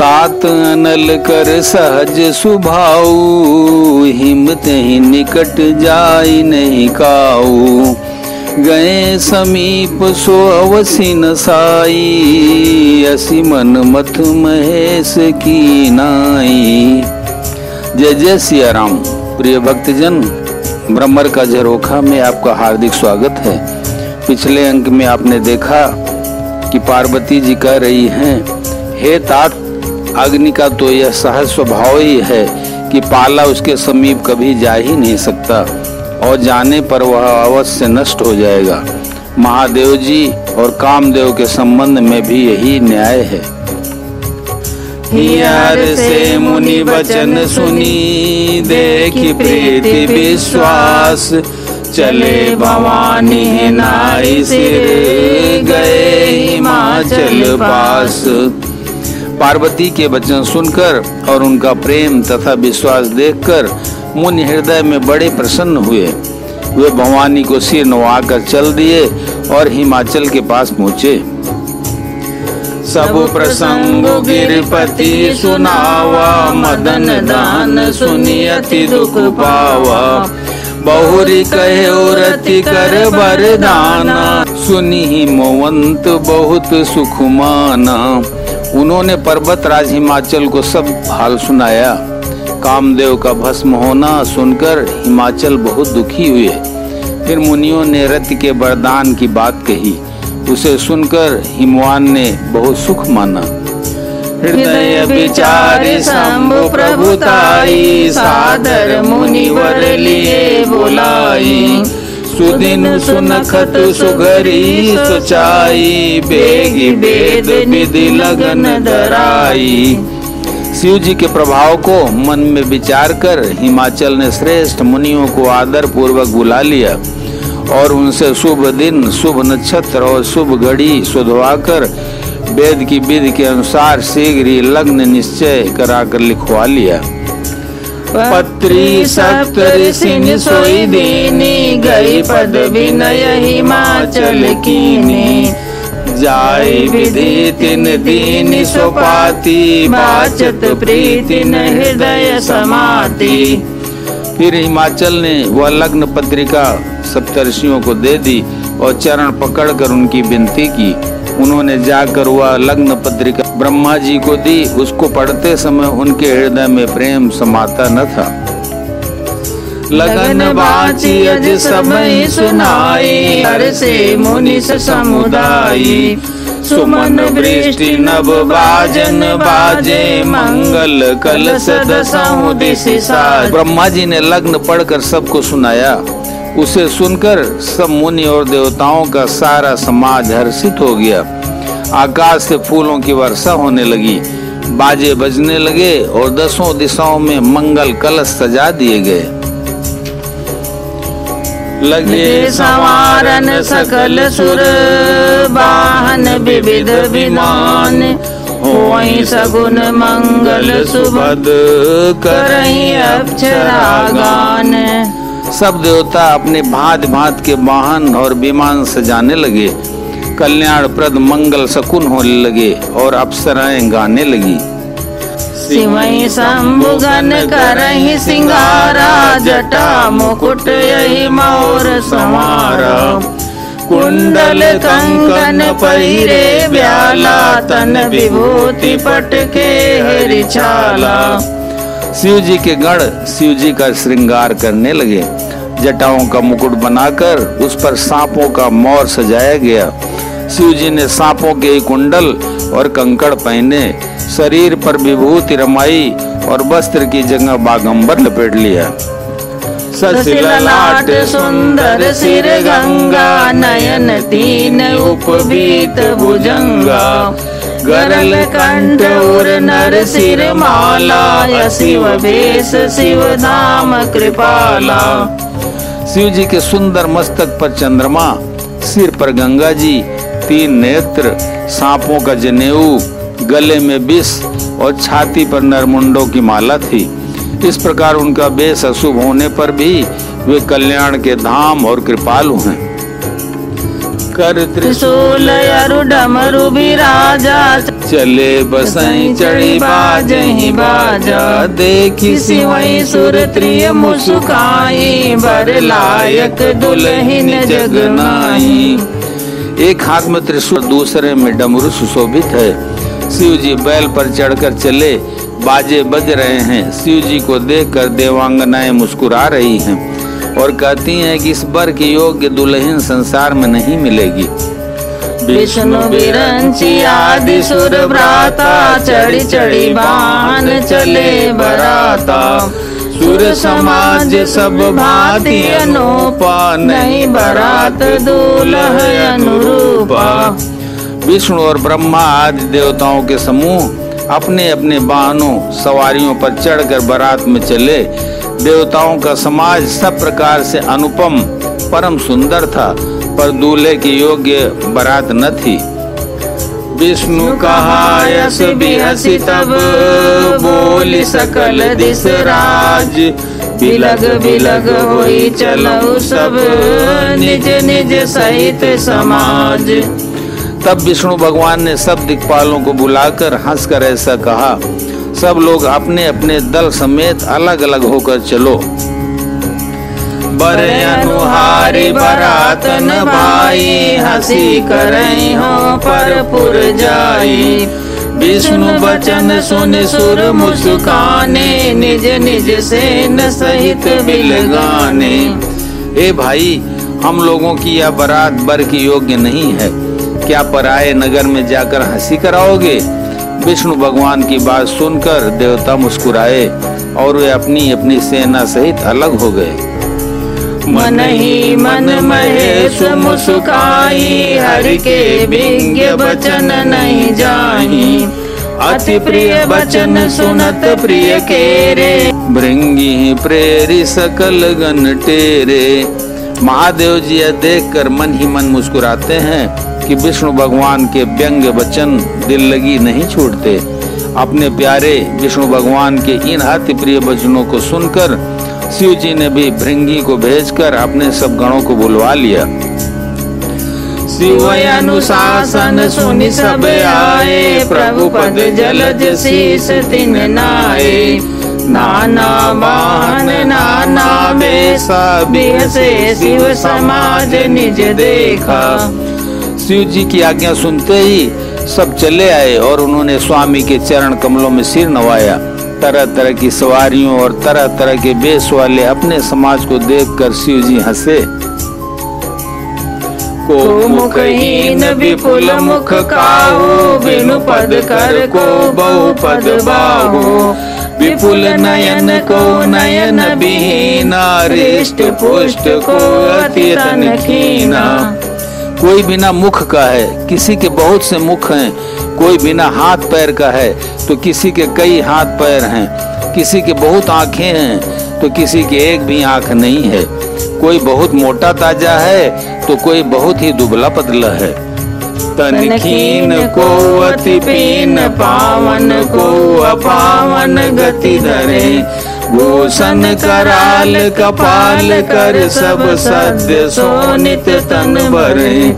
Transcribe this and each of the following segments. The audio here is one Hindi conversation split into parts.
तात अनल कर सहज सुभाऊ, हिम्मत ही निकट जाई नहीं काऊ। गए समीप सो अवसि न साई, असी मन मथ महेश की नाई। जय जय सिया राम। प्रिय भक्तजन, ब्रह्मर का झरोखा में आपका हार्दिक स्वागत है। पिछले अंक में आपने देखा कि पार्वती जी कह रही हैं, हे तात, अग्नि का तो यह सहज स्वभाव ही है कि पाला उसके समीप कभी जा ही नहीं सकता और जाने पर वह अवश्य नष्ट हो जाएगा। महादेव जी और कामदेव के संबंध में भी यही न्याय है। हियर से मुनि वचन सुनी, देखी प्रीति विश्वास। चले भवानी नाई सिर, गए हिमाचल पास। पार्वती के वचन सुनकर और उनका प्रेम तथा विश्वास देखकर मुनि हृदय में बड़े प्रसन्न हुए। वे भवानी को सिर नवाकर चल दिए और हिमाचल के पास पहुँचे। सब प्रसंग गिरपति सुनावा, मदन दान सुनी अति दुख पावा। बहुरी कहे रति कर वरदाना, सुनी हिमवंत बहुत सुख माना। उन्होंने पर्वत राज हिमाचल को सब हाल सुनाया। कामदेव का भस्म होना सुनकर हिमाचल बहुत दुखी हुए। फिर मुनियों ने रति के वरदान की बात कही। उसे सुनकर हिमवान ने बहुत सुख माना। हृदय विचारी शंभु प्रभुताई, सादर मुनिवर लिए बुलाई। सुदिन सुनखत सुघरी सोचाई, बेगी वेद विधि लगन धराई। शिव जी के प्रभाव को मन में विचार कर हिमाचल ने श्रेष्ठ मुनियों को आदर पूर्वक बुला लिया और उनसे शुभ दिन, शुभ नक्षत्र और शुभ घड़ी सुधवाकर वेद की विधि के अनुसार शीघ्र ही लग्न निश्चय कराकर लिखवा लिया। पत्री सप्त ऋषि सोई दीनी, गई पद विनय हिमाचल कीनी। जाय विधि तिन दीन सोपाती, बाचत प्रीति न हृदय समाती। फिर हिमाचल ने वह लग्न पत्रिका सप्तर्षियों को दे दी और चरण पकड़कर उनकी विनती की। उन्होंने जाकर वह लग्न पत्रिका ब्रह्मा जी को दी। उसको पढ़ते समय उनके हृदय में प्रेम समाता न था। लगन बाची अज समय सुनाई, हर से मुनि समुदायी। सुमन वृष्टि नभ बाजन बाजे, मंगल कलश दसहु दिशि साज। ब्रह्मा जी ने लग्न पढ़कर सबको सुनाया। उसे सुनकर सब मुनि और देवताओं का सारा समाज हर्षित हो गया। आकाश से फूलों की वर्षा होने लगी, बाजे बजने लगे और दसों दिशाओं में मंगल कलश सजा दिए गए। लगे संवारन सकल सुर, वाहन विविध विमान। होई सगुन मंगल सुभद, करहि अप्सरा गान। सब देवता अपने भांत भांत के वाहन और विमान सजाने लगे। कल्याणप्रद मंगल शकुन होने लगे और अप्सराएं गाने लगी। सिमई शंभुगन करहि सिंगारा, जटा मुकुट यही मोर संवारा। कुंडल कंकन पहिरे ब्याला, तन विभूति पटके हरिछाला। शिव जी के गण शिव जी का श्रृंगार करने लगे। जटाओं का मुकुट बनाकर उस पर सांपों का मोर सजाया गया। शिव जी ने सांपों के कुंडल और कंकड़ पहने, शरीर पर विभूति रमाई और वस्त्र की जगह बागंबर लपेट लिया। ससिललाट सुंदर सिर गंगा, नयन तीन उपवीत भुजंगा। गरल कंठ और नर सिर माला, शिव भेष शिव धाम कृपाला। शिव जी के सुंदर मस्तक पर चंद्रमा, सिर पर गंगा जी, तीन नेत्र, सांपों का जनेऊ, गले में विष और छाती पर नरमुंडों की माला थी। इस प्रकार उनका वेश अशुभ होने पर भी वे कल्याण के धाम और कृपालु हैं। कर त्रिशूल अरु डमरू बिराजा, चले बसई चढ़ी बाजहि बाजा, देखी सिवई सुर त्रिय मुस्काई, बर लायक दुल्हन जगनाई। एक हाथ में त्रिशूल, दूसरे में डमरू सुशोभित है। शिव जी बैल पर चढ़कर चले, बाजे बज रहे हैं। शिव जी को देखकर देवांगनाएं मुस्कुरा रही हैं और कहती हैं कि इस वर की योग्य दुल्हन संसार में नहीं मिलेगी। विष्णु विरंची आदि सुर भ्राता, चढ़ी चढ़ी वाहन चले बराता, सुर समाज सब भांति अनूपा, नहीं बरात दूल्ह अनुरूपा। विष्णु और ब्रह्मा आदि देवताओं के समूह अपने अपने वाहनों सवारियों पर चढ़कर बारात में चले। देवताओं का समाज सब प्रकार से अनुपम परम सुंदर था, पर दूल्हे की योग्य बारात न थी। विष्णु कहा यस बिहसी तब, बोली सकल दिस राज, बिलग बिलग होई चलऊ सब, निज निज सहित समाज। तब विष्णु भगवान ने सब दिक्पालों को बुलाकर हंसकर ऐसा कहा, सब लोग अपने अपने दल समेत अलग अलग होकर चलो। बर अनुहारी बरातन भाई, हंसी करई हो परपुर जाई, विष्णु वचन सुन सुर मुस्काने, निज निज सेन सहित बिलगाने। ए भाई, हम लोगों की यह बारात बर की योग्य नहीं है, क्या पराये नगर में जाकर हंसी कराओगे? विष्णु भगवान की बात सुनकर देवता मुस्कुराए और वे अपनी अपनी सेना सहित अलग हो गए। मन ही मन महेश मुस्काई, हरि के विज्ञ वचन नहीं जाही, अति प्रिय वचन सुनत प्रिय केरे, भृंगी प्रेरी सकल गण टेरे। महादेव जी यह देखकर मन ही मन मुस्कुराते हैं कि विष्णु भगवान के व्यंग्य वचन दिल लगी नहीं छोड़ते। अपने प्यारे विष्णु भगवान के इन अति प्रिय वचनों को सुनकर शिव जी ने भी भृंगी को भेजकर अपने सब गणों को बुलवा लिया। शिव अनुशासन सुनि सब आए, प्रभु पद जलज शीस तिन नाए, नाना वाहन नाना वेशा, बिहसे शिव समाज निज देखा। शिव जी की आज्ञा सुनते ही सब चले आए और उन्होंने स्वामी के चरण कमलों में सिर नवाया। तरह तरह की सवारियों और तरह तरह के वेश वाले अपने समाज को देखकर शिव जी हंसे। को मुखहीन विपुल मुख काहू, बिनु पद कर को बहु पद बाहू, विपुल नयन को नयन विहीना, रिष्ट पुष्ट को अति तन कीना। कोई बिना मुख का है, किसी के बहुत से मुख हैं। कोई बिना हाथ पैर का है तो किसी के कई हाथ पैर हैं। किसी के बहुत आंखें हैं तो किसी के एक भी आंख नहीं है। कोई बहुत मोटा ताजा है तो कोई बहुत ही दुबला पतला है। तनखीन को अति पीन, पावन को अपावन गति धरे, भूषण कराल कपाल कर, सब सद्य सोनित तन भरे,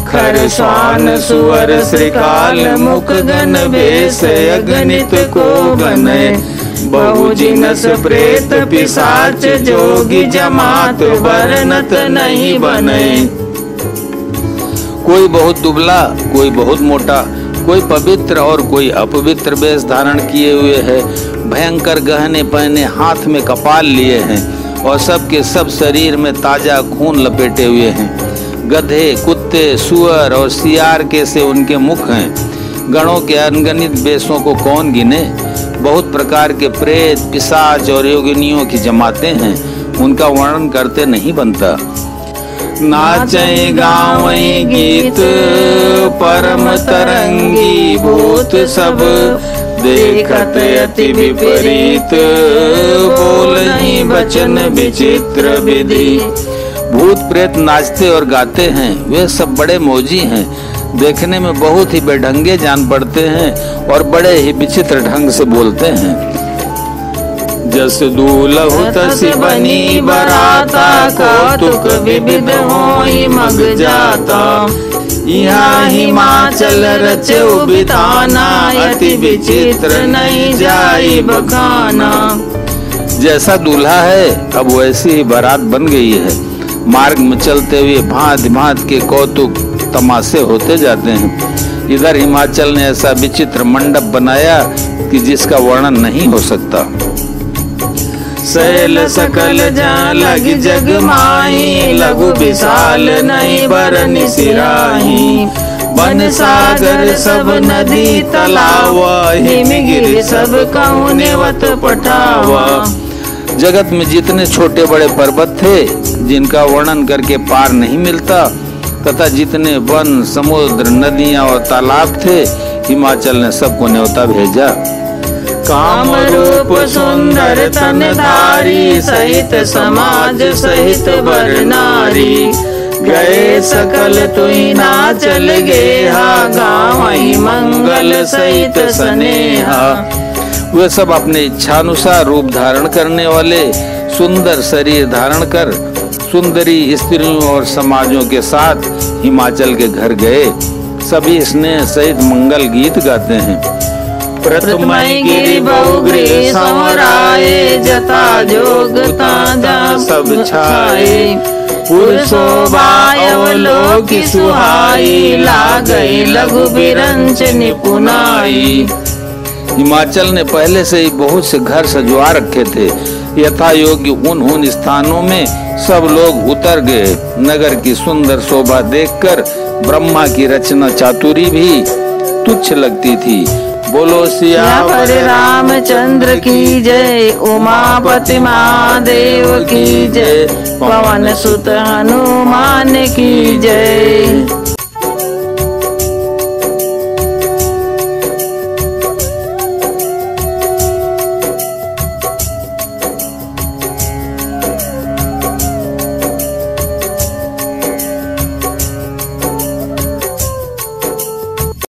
खर स्वान सुअर श्रीकाल मुख गण वेश, अगणित को गने, बहु जिनस प्रेत पिशाच जोगी जमात, बरनत नहीं बने। कोई बहुत दुबला, कोई बहुत मोटा, कोई पवित्र और कोई अपवित्र वेश धारण किए हुए है। भयंकर गहने पहने, हाथ में कपाल लिए हैं और सबके सब शरीर में ताजा खून लपेटे हुए हैं। गधे, कुत्ते, सुअर और सियार के से उनके मुख हैं। गणों के अनगणित वेशों को कौन गिने। बहुत प्रकार के प्रेत, पिशाच और योगिनियों की जमातें हैं, उनका वर्णन करते नहीं बनता। नाचै गावै गीत परम तरंगी, भूत सब देखत अति विपरीत, बोलहि वचन विचित्र विधि। भूत प्रेत नाचते और गाते हैं, वे सब बड़े मौजी हैं। देखने में बहुत ही बेढंगे जान पड़ते हैं और बड़े ही विचित्र ढंग से बोलते हैं। जस दूलहु तस बनी बराता, कौतुक विविध होई मग जाता। यहाँ हिमाचल रचो बिताना, अति विचित्र नहीं जाई बखाना। जैसा दूल्हा है अब वैसी ही बारात बन गई है। मार्ग में चलते हुए भांति भांति के कौतुक तमाशे होते जाते हैं। इधर हिमाचल ने ऐसा विचित्र मंडप बनाया कि जिसका वर्णन नहीं हो सकता। सैल सकल जहाँ लगी जग माही, लघु विशाल नहीं बरनि सिराही। वन सागर सब नदी तलावा, हिमगिरि सब कहूँ नेवत पठावा। जगत में जितने छोटे बड़े पर्वत थे जिनका वर्णन करके पार नहीं मिलता, तथा जितने वन समुद्र नदियां और तालाब थे, हिमाचल ने सबको न्योता भेजा। काम रूप सुंदर तन धारी, सहित समाज सहित वर नारी। गए सकल तुई नाचल गेहा, गाँव मंगल सहित स्नेहा। वे सब अपने इच्छानुसार रूप धारण करने वाले सुंदर शरीर धारण कर सुंदरी स्त्रियों और समाजों के साथ हिमाचल के घर गए। सभी स्नेह सहित मंगल गीत गाते हैं। प्रथमई गिरि बहुगृह समराए, जता जोग ताजा सब छाए। पुरशोभा अवलोकि सुहाई, लागई लघु बिरंच निपुनाई। हिमाचल ने पहले से ही बहुत से घर सजवा रखे थे। यथा योग्य उन स्थानों में सब लोग उतर गए। नगर की सुंदर शोभा देखकर ब्रह्मा की रचना चातुरी भी तुच्छ लगती थी। बोलो सियावर रामचंद्र की जय, उमापति महादेव की जय, पवन सुत हनुमान की जय।